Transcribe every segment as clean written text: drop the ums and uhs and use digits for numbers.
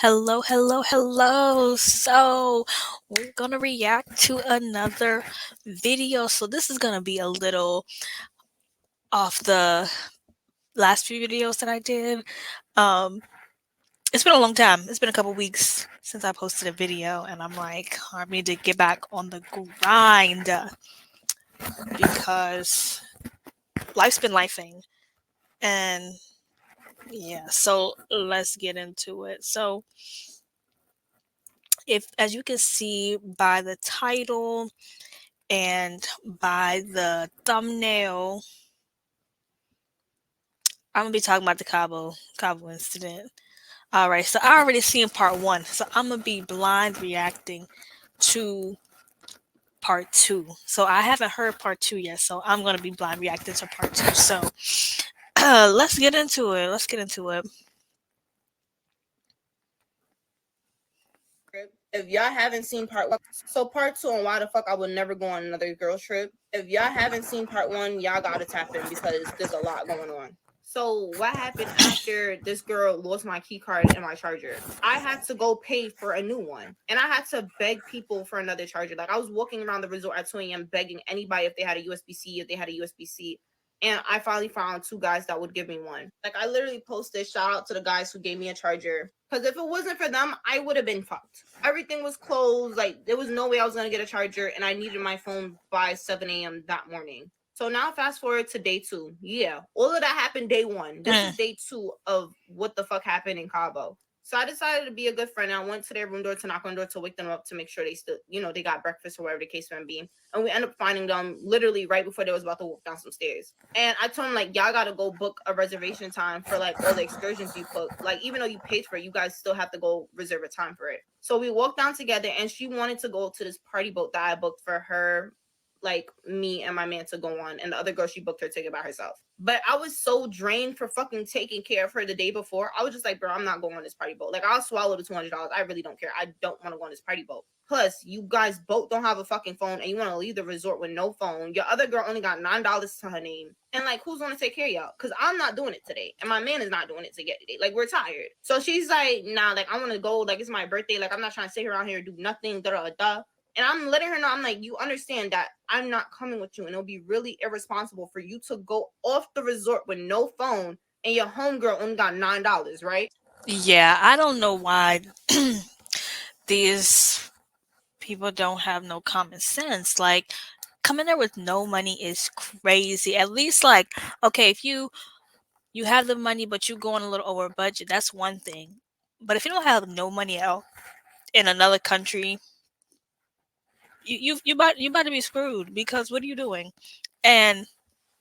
Hello, hello, hello. So, we're gonna react to another video. So, this is gonna be a little off the last few videos that I did. Um, it's been a long time. It's been a couple weeks since I posted a video, and I'm like, I need to get back on the grind because life's been lifing. And yeah, so let's get into it. So, if as you can see by the title and by the thumbnail, I'm gonna be talking about the Cabo incident. All right, so I already seen part one, so I'm gonna be blind reacting to part two. So I haven't heard part two yet, so I'm gonna be blind reacting to part two. So let's get into it. Let's get into it. If y'all haven't seen part one, so part two on why the fuck I would never go on another girl trip. If y'all haven't seen part one, y'all gotta tap in because there's a lot going on. So what happened after this girl lost my key card and my charger? I had to go pay for a new one. And I had to beg people for another charger. Like I was walking around the resort at 2 a.m. begging anybody if they had a USB-C, if they had a USB-C. And I finally found two guys that would give me one. Like I literally posted shout out to the guys who gave me a charger. Because if it wasn't for them, I would have been fucked. Everything was closed. Like there was no way I was gonna get a charger, and I needed my phone by 7 a.m. that morning. So now fast forward to day two. Yeah, all of that happened day one. This is day two of what the fuck happened in Cabo. So I decided to be a good friend. I went to their room door to knock on the door to wake them up to make sure they still, they got breakfast or whatever the case may be. And we ended up finding them literally right before they was about to walk down some stairs. And I told them like, y'all gotta go book a reservation time for like all the excursions you booked. Like even though you paid for it, you guys still have to go reserve a time for it. So we walked down together, and she wanted to go to this party boat that I booked for her, like me and my man to go on, and the other girl she booked her ticket by herself. But I was so drained for fucking taking care of her the day before. I was just like, bro, I'm not going on this party boat. Like I'll swallow the $200. I really don't care. I don't want to go on this party boat. Plus, you guys both don't have a fucking phone, and you want to leave the resort with no phone. Your other girl only got $9 to her name, and like, who's gonna take care of y'all? Because I'm not doing it today, and my man is not doing it today. Like, we're tired. So she's like, nah, like I want to go. Like it's my birthday. Like I'm not trying to sit around here and do nothing. Da da da. And I'm letting her know, I'm like, you understand that I'm not coming with you. And it'll be really irresponsible for you to go off the resort with no phone and your homegirl only got $9, right? Yeah, I don't know why these people don't have no common sense. Like, coming there with no money is crazy. At least, like, okay, if you have the money but you going a little over budget, that's one thing. But if you don't have no money out in another country, you about to be screwed because what are you doing? And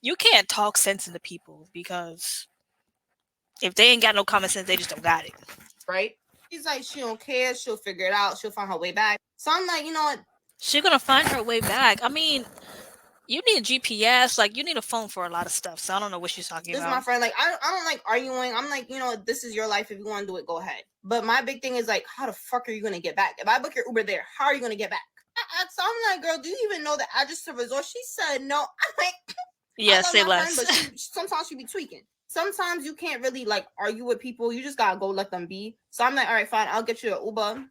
you can't talk sense into people because if they ain't got no common sense, they just don't got it. Right? She's like, she don't care. She'll figure it out. She'll find her way back. So I'm like, you know what? She's gonna find her way back. I mean, you need a GPS, like you need a phone for a lot of stuff. So I don't know what she's talking This is about. my friend. Like, I don't like arguing. I'm like, this is your life. If you want to do it, go ahead. But my big thing is like, how the fuck are you gonna get back? If I book your Uber there, how are you gonna get back? So I'm like, girl, do you even know the address to the resort? She said no. I'm like, Yeah, I love say my less. friend, but sometimes she be tweaking. Sometimes you can't really like argue with people. You just gotta go let them be. So I'm like, all right, fine. I'll get you an Uber.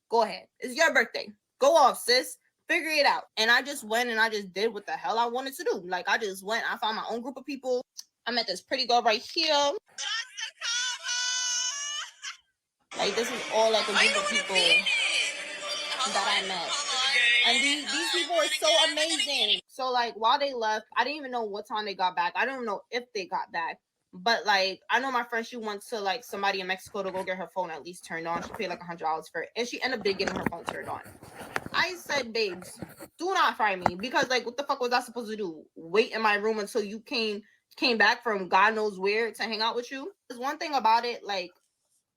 Go ahead. It's your birthday. Go off, sis. Figure it out. And I just went and I just did what the hell I wanted to do. Like I just went. I found my own group of people. I met this pretty girl right here. Like this is all like a group of people that I met. And these people are so amazing. So like while they left, I didn't even know what time they got back. I don't know if they got back. But like I know my friend, she went to like somebody in Mexico to go get her phone at least turned on. She paid like $100 for it. And she ended up getting her phone turned on. I said, babes, do not fire me. Because like what the fuck was I supposed to do? Wait in my room until you came back from God knows where to hang out with you? There's one thing about it, like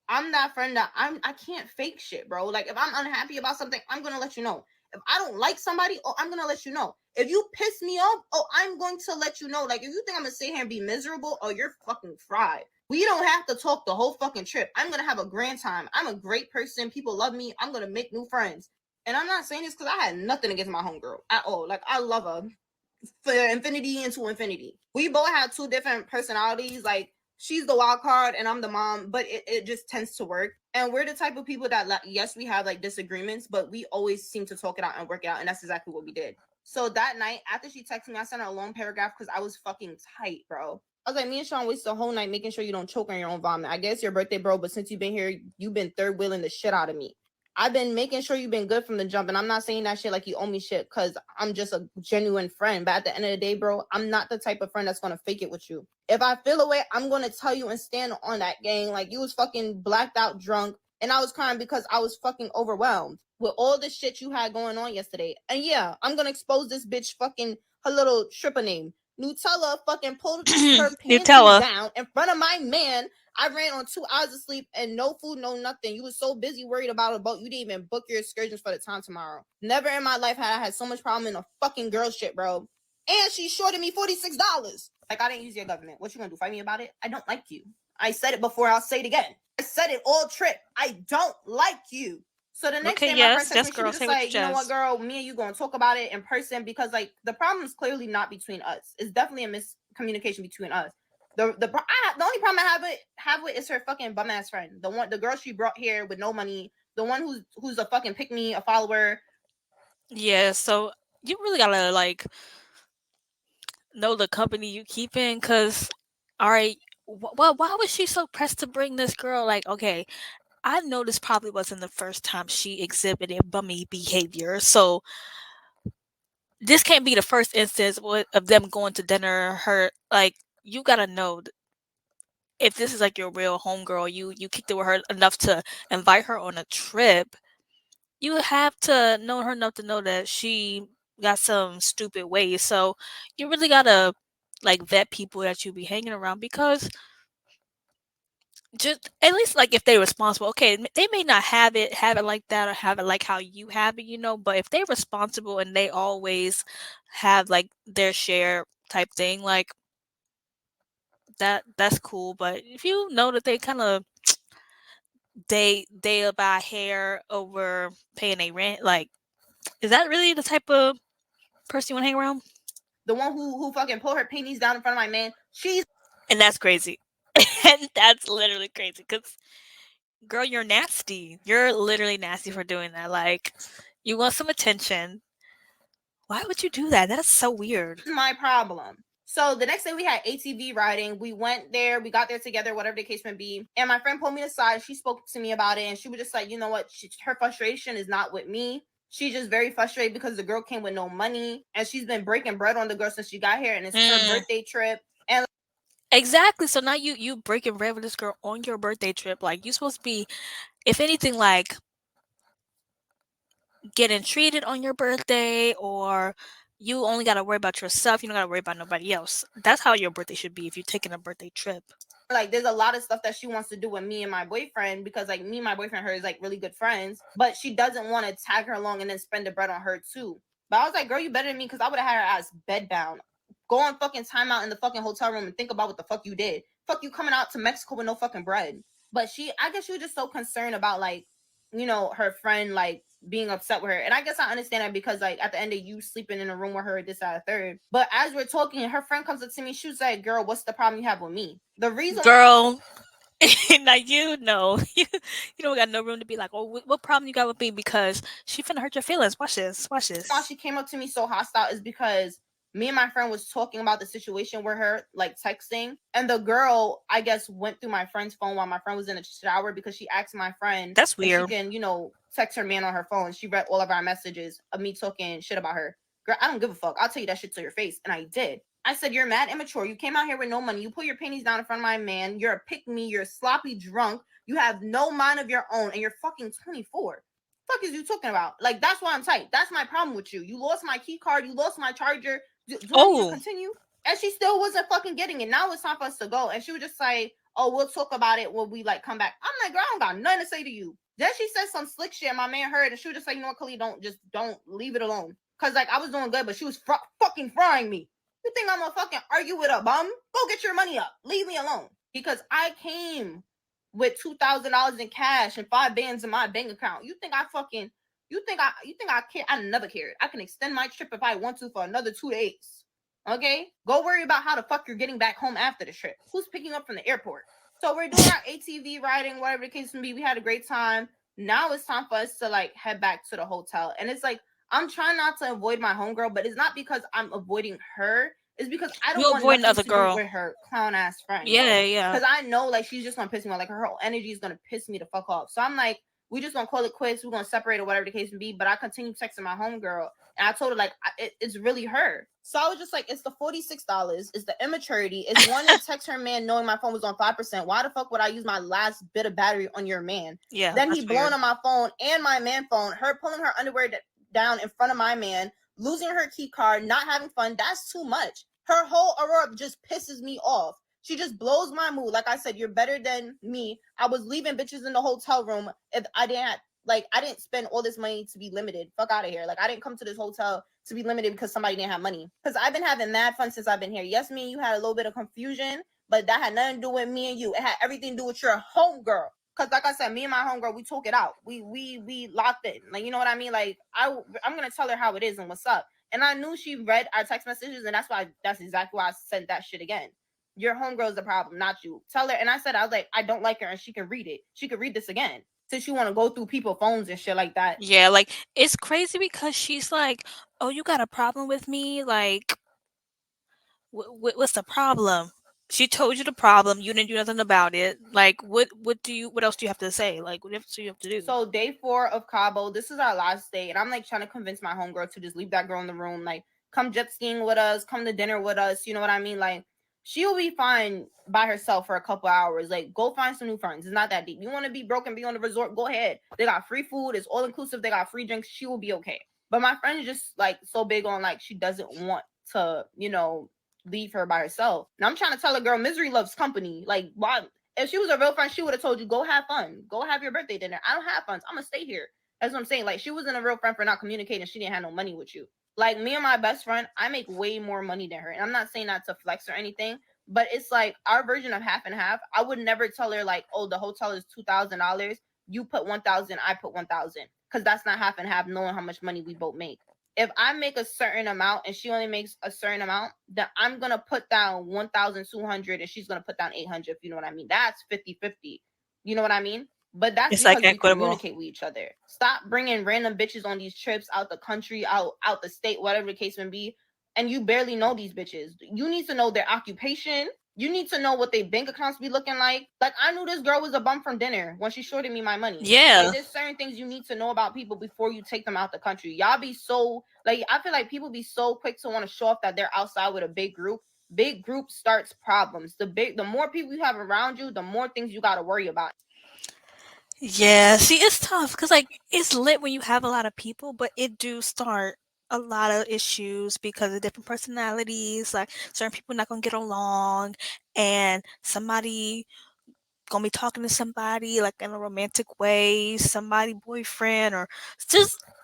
I'm that friend that I can't fake shit, bro. Like if I'm unhappy about something, I'm gonna let you know. If I don't like somebody, oh, I'm gonna let you know. If you piss me off, oh, I'm going to let you know. Like if you think I'm gonna sit here and be miserable, oh, you're fucking fried. We don't have to talk the whole fucking trip. I'm gonna have a grand time. I'm a great person. People love me. I'm gonna make new friends. And I'm not saying this because I had nothing against my homegirl at all. Like I love her for infinity into infinity. We both had two different personalities. Like she's the wild card and I'm the mom, but it just tends to work. And we're the type of people that, like, yes, we have like disagreements, but we always seem to talk it out and work it out. And that's exactly what we did. So that night, after she texted me, I sent her a long paragraph because I was fucking tight, bro. I was like, me and Sean wasted the whole night making sure you don't choke on your own vomit. I guess your birthday, bro, but since you've been here, you've been third wheeling the shit out of me. I've been making sure you've been good from the jump, and I'm not saying that shit like you owe me shit because I'm just a genuine friend. But at the end of the day, bro, I'm not the type of friend that's gonna fake it with you. If I feel away, I'm gonna tell you and stand on that, gang. Like, you was fucking blacked out drunk, and I was crying because I was fucking overwhelmed with all the shit you had going on yesterday. And yeah, I'm gonna expose this bitch fucking her little stripper name. Nutella fucking pulled her panties Nutella. down in front of my man. I ran on 2 hours of sleep and no food, no nothing. You was so busy worried about a boat, you didn't even book your excursions for the time tomorrow. Never in my life had I had so much problem in a fucking girl shit, bro. And she shorted me $46. Like, I didn't use your government. What you gonna do? Fight me about it? I don't like you. I said it before, I'll say it again. I said it all trip. I don't like you. So the next Okay, day, my friend yes, texted yes, me. She was girl. just Say what you like, you know what, just. girl? Me and you gonna talk about it in person because, like, the problem is clearly not between us. It's definitely a miscommunication between us. The only problem I have with is her fucking bum ass friend. The girl she brought here with no money. The one who's a fucking pick me, a follower. Yeah, so you really gotta like know the company you keep in, cause, all right, well, why was she so pressed to bring this girl? Like, okay, I know this probably wasn't the first time she exhibited bummy behavior, so this can't be the first instance of them going to dinner. Her like, you gotta know if this is like your real homegirl. You kicked it with her enough to invite her on a trip. You have to know her enough to know that she got some stupid ways. So you really gotta like vet people that you be hanging around, because just at least like if they're responsible. Okay, they may not have it like that or have it like how you have it, but if they're responsible and they always have like their share type thing, like that's cool. But if you know that they kind of they buy hair over paying a rent, like, is that really the type of person you want to hang around? The one who fucking pulled her panties down in front of my man. She's And that's crazy. And that's literally crazy, because girl, you're nasty. You're literally nasty for doing that. Like, you want some attention. Why would you do that? That's so weird. my problem. So the next day we had ATV riding. We went there, we got there together, whatever the case may be. And my friend pulled me aside. She spoke to me about it, and she was just like, you know what? Her frustration is not with me. She's just very frustrated because the girl came with no money, and she's been breaking bread on the girl since she got here, and it's her Mm, birthday trip. And exactly. So now you breaking bread with this girl on your birthday trip. Like, you supposed to be, if anything, like getting treated on your birthday, or you only gotta worry about yourself. You don't gotta worry about nobody else. That's how your birthday should be if you're taking a birthday trip. like, there's a lot of stuff that she wants to do with me and my boyfriend because, like, me and my boyfriend and her is like really good friends, but she doesn't want to tag her along and then spend the bread on her too. But I was like, girl, you better than me, because I would have had her ass bedbound. Go on fucking timeout in the fucking hotel room and think about what the fuck you did. Fuck you coming out to Mexico with no fucking bread. But I guess she was just so concerned about, like, her friend, like, being upset with her. And I guess I understand that because, like, at the end of you sleeping in a room with her, this, that, third. But as we're talking, her friend comes up to me. She was like, girl, what's the problem you have with me? The reason Girl, now you know you don't got no room to be like, oh, what problem you got with me? Because she finna hurt your feelings. Watch this. Watch why this. she came up to me so hostile is because me and my friend was talking about the situation with her, like, texting, and the girl, I guess, went through my friend's phone while my friend was in the shower because she asked my friend That's if she weird. can, text her man on her phone. She read all of our messages of me talking shit about her. Girl, I don't give a fuck. I'll tell you that shit to your face. And I did. I said, you're mad immature. You came out here with no money. You put your panties down in front of my man. You're a pick me. You're sloppy drunk. You have no mind of your own. And you're fucking 24. Fuck is you talking about? Like, that's why I'm tight. That's my problem with you. You lost my key card. You lost my charger. Do I need to Oh, continue? And she still wasn't fucking getting it. Now it's time for us to go. And she would just say, oh, we'll talk about it when we, like, come back. I'm like, girl, I don't got nothing to say to you. Then she said some slick shit. My man heard, and she was just like, you know what, Khalid, don't leave it alone. Cause, like, I was doing good, but she was fucking frying me. You think I'm gonna fucking argue with a bum? Go get your money up. Leave me alone. Because I came with $2,000 in cash and 5 bands in my bank account. You think I care? I never cared. I can extend my trip if I want to for another 2 days. Okay? Go worry about how the fuck you're getting back home after the trip. Who's picking up from the airport? So we're doing our ATV riding, whatever the case may be. We had a great time. Now it's time for us to like head back to the hotel. And it's like, I'm trying not to avoid my homegirl, but it's not because I'm avoiding her. It's because I don't You want avoiding the nothing other to do girl. with her clown ass friend. Yeah, yeah. Because I know like she's just gonna piss me off. Like her whole energy is gonna piss me the fuck off. So I'm like, we just gonna call it quits. We're gonna separate or whatever the case may be. But I continue texting my homegirl, and I told her like it's really her. So I was just like, it's the $46. It's the immaturity. It's one to text her man knowing my phone was on 5%. Why the fuck would I use my last bit of battery on your man? Yeah, Then he that's weird. blowing on my phone and my man phone. Her pulling her underwear down in front of my man, losing her key card, not having fun. That's too much. Her whole aurora just pisses me off. She just blows my mood. Like I said, you're better than me. I was leaving bitches in the hotel room if I didn't spend all this money to be limited. Fuck out of here. Like I didn't come to this hotel to be limited because somebody didn't have money. Because I've been having mad fun since I've been here. Yes, me and you had a little bit of confusion, but that had nothing to do with me and you. It had everything to do with your homegirl. Cause like I said, me and my homegirl, we talk it out. We locked in. Like you know what I mean? Like I'm gonna tell her how it is and what's up. And I knew she read our text messages, and that's exactly why I sent that shit again. Your homegirl's the problem, not you. Tell her. And I was like, I don't like her, and she can read it. She could read this again. Since you want to go through people's phones and shit like that. Yeah, like it's crazy because she's like, "Oh, you got a problem with me? Like, what's the problem?" She told you the problem. You didn't do nothing about it. Like, what else do you have to say? Like, what else do you have to do? So day 4 of Cabo, this is our last day, and I'm like trying to convince my homegirl to just leave that girl in the room. Like, come jet skiing with us, come to dinner with us. You know what I mean? Like, she'll be fine by herself for a couple hours. Like, go find some new friends. It's not that deep. You want to be broke and be on the resort? Go ahead. They got free food. It's all inclusive. They got free drinks. She will be okay. But my friend is just like so big on like she doesn't want to, leave her by herself. And I'm trying to tell a girl, misery loves company. Like, why? If she was a real friend, she would have told you, go have fun. Go have your birthday dinner. I don't have fun. So I'm going to stay here. That's what I'm saying. Like, she wasn't a real friend for not communicating. She didn't have no money with you. Like, me and my best friend, I make way more money than her. And I'm not saying that to flex or anything, but it's like our version of half and half. I would never tell her, like, oh, the hotel is $2,000. You put 1,000, I put 1,000. Because that's not half and half, knowing how much money we both make. If I make a certain amount and she only makes a certain amount, then I'm going to put down 1,200 and she's going to put down 800, if you know what I mean. That's 50-50. You know what I mean? But that's It's like because we equitable. communicate with each other. Stop bringing random bitches on these trips out the country, out the state, whatever the case may be, and you barely know these bitches. You need to know their occupation. You need to know what their bank accounts be looking like. Like, I knew this girl was a bum from dinner when she shorted me my money. Yeah. Like, there's certain things you need to know about people before you take them out the country. Y'all be so, like, I feel like people be so quick to want to show off that they're outside with a big group. Big group starts problems. The more people you have around you, the more things you got to worry about. Yeah, see, it's tough because like it's lit when you have a lot of people, but it do start a lot of issues because of different personalities. Like certain people not gonna get along, and somebody gonna be talking to somebody like in a romantic way, somebody boyfriend or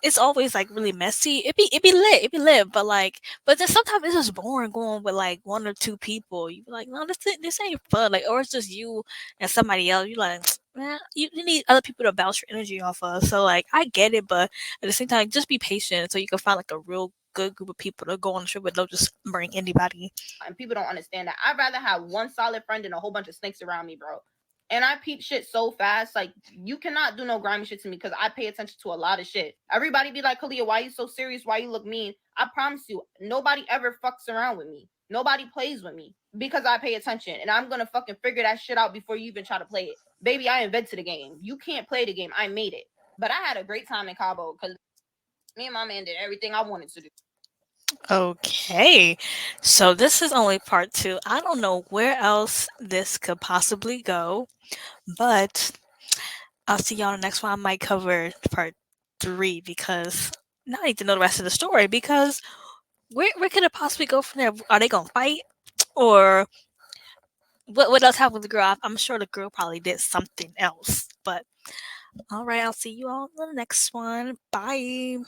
it's always like really messy. It be lit, but then sometimes it's just boring going with like one or two people. You be like, no, this ain't fun. Like, or it's just you and somebody else. You like, man, you need other people to bounce your energy off of. So like, I get it, but at the same time, just be patient so you can find like a real good group of people to go on a trip with. Don't just bring anybody. And people don't understand that. I'd rather have one solid friend than a whole bunch of snakes around me, bro. And I peep shit so fast. Like, you cannot do no grimy shit to me because I pay attention to a lot of shit. Everybody be like, Kalia, why you so serious? Why you look mean? I promise you, nobody ever fucks around with me. Nobody plays with me because I pay attention. And I'm going to fucking figure that shit out before you even try to play it. Baby, I invented the game. You can't play the game. I made it. But I had a great time in Cabo because me and my man did everything I wanted to do. Okay, so this is only part two. I don't know where else this could possibly go, but I'll see y'all in the next one. I might cover part three because now I need to know the rest of the story because where could it possibly go from there? Are they gonna fight or what else happened with the girl? I'm sure the girl probably did something else. But all right, I'll see you all in the next one. Bye.